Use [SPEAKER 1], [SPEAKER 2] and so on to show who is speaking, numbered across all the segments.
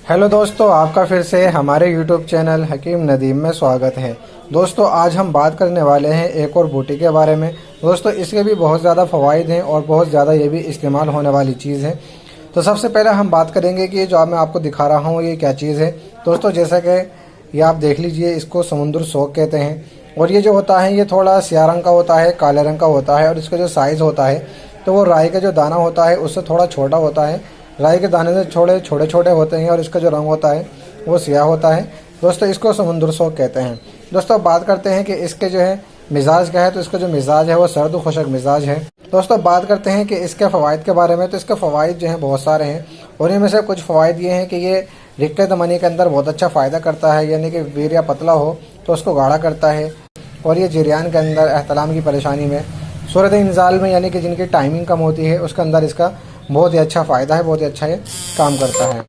[SPEAKER 1] Hello दोस्तों, आपका फिर से हमारे YouTube चैनल हकीम नदीम में स्वागत है। दोस्तों, आज हम बात करने वाले हैं एक और बूटी के बारे में। दोस्तों, इसके भी बहुत ज़्यादा फ़वाइद हैं और बहुत ज़्यादा ये भी इस्तेमाल होने वाली चीज़ है। तो सबसे पहले हम बात करेंगे कि जो मैं आपको दिखा रहा हूँ ये क्या चीज़ है। दोस्तों, जैसा कि ये आप देख लीजिए, इसको समुद्र सोग कहते हैं। और ये जो होता है ये थोड़ा स्याह रंग का होता है, काले रंग का होता है। और इसका जो साइज़ होता है तो वो राई का जो दाना होता है उससे थोड़ा छोटा होता है। राई के दाने से छोटे छोटे होते हैं और इसका जो रंग होता है वो सियाह होता है। दोस्तों, इसको समुद्र सोग कहते हैं। दोस्तों, बात करते हैं कि इसके जो है मिजाज क्या है। तो इसका जो मिजाज है वो सर्द खुशक मिजाज है। दोस्तों, बात करते हैं कि इसके फ़वाइद के बारे में। तो इसके फ़वाइद जो हैं बहुत सारे हैं और इनमें से कुछ फ़वाइद ये हैं कि ये रिक्कत मनी के अंदर बहुत अच्छा फ़ायदा करता है, यानी कि वीर्य पतला हो तो उसको गाढ़ा करता है। और ये जरियान के अंदर एहतलाम की परेशानी में, सूरत इंजाल में, यानी कि जिनकी टाइमिंग कम होती है उसके अंदर इसका बहुत ही अच्छा फ़ायदा है, बहुत ही अच्छा ये काम करता है।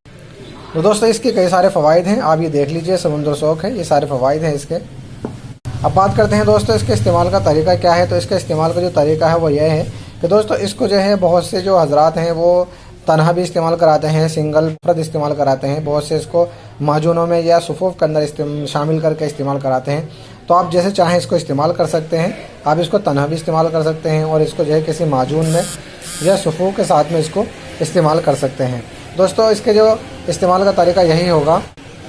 [SPEAKER 1] तो दोस्तों, इसके कई सारे फ़वाइद हैं, आप ये देख लीजिए। समुद्र सोग है, ये सारे फ़वाइद हैं इसके। अब बात करते हैं दोस्तों इसके इस्तेमाल का तरीका क्या है। तो इसके इस्तेमाल का जो तरीका है वो यह है कि दोस्तों, इसको जो है बहुत से जो हजरात हैं वो तनहा भी इस्तेमाल कराते हैं, सिंगल फर्द इस्तेमाल कराते हैं। बहुत से इसको माजूनों में या सुफूफ के अंदर शामिल करके इस्तेमाल कराते हैं। तो आप जैसे चाहें इसको इस्तेमाल कर सकते हैं। आप इसको तनहा भी इस्तेमाल कर सकते हैं और इसको जो है किसी माजून में या सुफूफ के साथ में इसको इस्तेमाल कर सकते हैं। दोस्तों, इसके जो इस्तेमाल का तरीका यही होगा।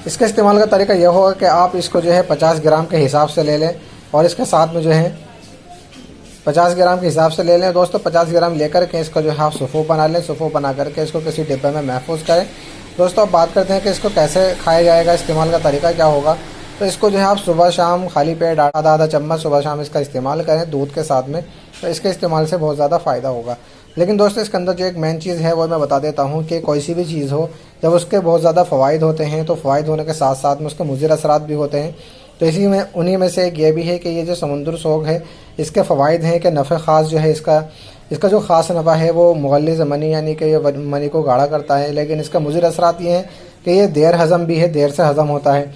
[SPEAKER 1] इसके इस्तेमाल का तरीका यह होगा कि आप इसको जो है 50 ग्राम के हिसाब से ले लें और इसके साथ में जो है 50 ग्राम के हिसाब से ले लें। दोस्तों, 50 ग्राम लेकर के इसका जो है आप सुफूफ बना लें। सुफूफ बना करके इसको किसी डिब्बे में महफूज करें। दोस्तों, अब बात करते हैं कि इसको कैसे खाया जाएगा, इस्तेमाल का तरीका क्या होगा। तो इसको जो है आप सुबह शाम खाली पेट आधा चम्मच सुबह शाम इसका इस्तेमाल करें दूध के साथ में। तो इसके इस्तेमाल से बहुत ज़्यादा फ़ायदा होगा। लेकिन दोस्तों, इसके अंदर जो एक मेन चीज़ है वो मैं बता देता हूँ कि कोई सी भी चीज़ हो, जब उसके बहुत ज़्यादा फ़वाइद होते हैं तो फ़वाइद होने के साथ साथ में उसके मुज़िर असरात भी होते हैं। तो इसी में उन्हीं में से एक ये भी है कि ये जो समुद्र सोग है इसके फ़वाइद हैं कि नफ़े ख़ास जो है इसका जो ख़ास नफ़ा है वो मुग़ल्लिज़ मनी, यानी कि ये मनी को गाढ़ा करता है। लेकिन इसका मुज़िर असरात ये हैं कि ये देर हज़म भी है, देर से हज़म होता है।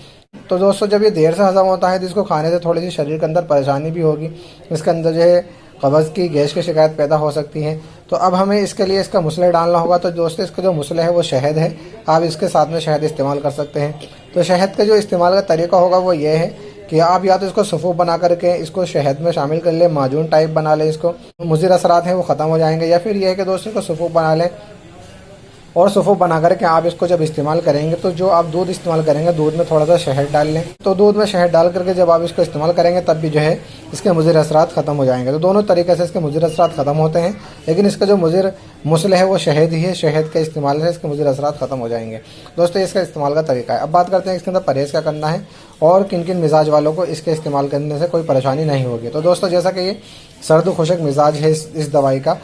[SPEAKER 1] तो दोस्तों, जब ये देर से हज़म होता है तो इसको खाने से थोड़ी सी शरीर के अंदर परेशानी भी होगी। इसके अंदर जो है कब्ज़ की, गैस की शिकायत पैदा हो सकती है। तो अब हमें इसके लिए इसका मुसले डालना होगा। तो दोस्तों, इसका जो मुसले है वो शहद है। आप इसके साथ में शहद इस्तेमाल कर सकते हैं। तो शहद का जो इस्तेमाल का तरीका होगा वो ये है कि आप या तो इसको सुफूफ बना करके इसको शहद में शामिल कर लें, माजून टाइप बना लें, इसको मुज़िर असरात हैं वो ख़त्म हो जाएंगे। या फिर यह है कि दोस्तों इसको सुफूफ बना लें और सुफूफ बना करके आप इसको जब इस्तेमाल करेंगे तो जो आप दूध इस्तेमाल करेंगे दूध में थोड़ा सा शहद डाल लें। तो दूध में शहद डाल करके जब आप इसको इस्तेमाल करेंगे तब भी जो है इसके मुज़िर असरात ख़त्म हो जाएंगे। तो दोनों तरीके से इसके मुज़िर असरात ख़त्म होते हैं, लेकिन इसका जो मुसल है वो शहद ही है। शहद के इस्तेमाल से इसके मुज़िर असरात ख़त्म हो जाएंगे। दोस्तों, इसका इस्तेमाल का तरीका है। अब बात करते हैं इसके अंदर परहेज़ क्या करना है और किन किन मिजाज वालों को इसके इस्तेमाल करने से कोई परेशानी नहीं होगी। तो दोस्तों, जैसा कि ये सर्द खुशक मिजाज है इस दवाई का,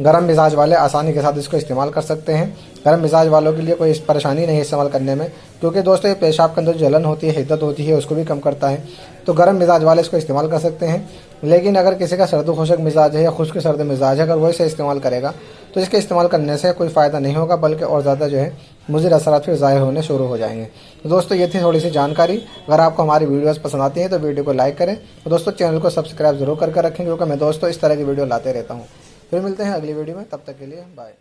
[SPEAKER 1] गर्म मिजाज वाले आसानी के साथ इसको इस्तेमाल कर सकते हैं। गर्म मिजाज वालों के लिए कोई परेशानी नहीं इस्तेमाल करने में, क्योंकि दोस्तों ये पेशाब के अंदर जलन होती है, हिद्दत होती है, उसको भी कम करता है। तो गर्म मिजाज वाले इसको इस्तेमाल कर सकते हैं। लेकिन अगर किसी का सर्द खुशक मिजाज है या खुश्क सर्द मिजाज है, अगर वो इसे इस्तेमाल करेगा तो इसके इस्तेमाल करने से कोई फ़ायदा नहीं होगा, बल्कि और ज़्यादा जो है मुज़िर असरात फिर ज़ाहिर होने शुरू हो जाएंगे। तो दोस्तों, ये थी थोड़ी सी जानकारी। अगर आपको हमारी वीडियोस पसंद आती हैं तो वीडियो को लाइक करें और दोस्तों चैनल को सब्सक्राइब जरूर करके रखें, क्योंकि मैं दोस्तों इस तरह की वीडियो लाते रहता हूँ। फिर मिलते हैं अगली वीडियो में, तब तक के लिए बाय।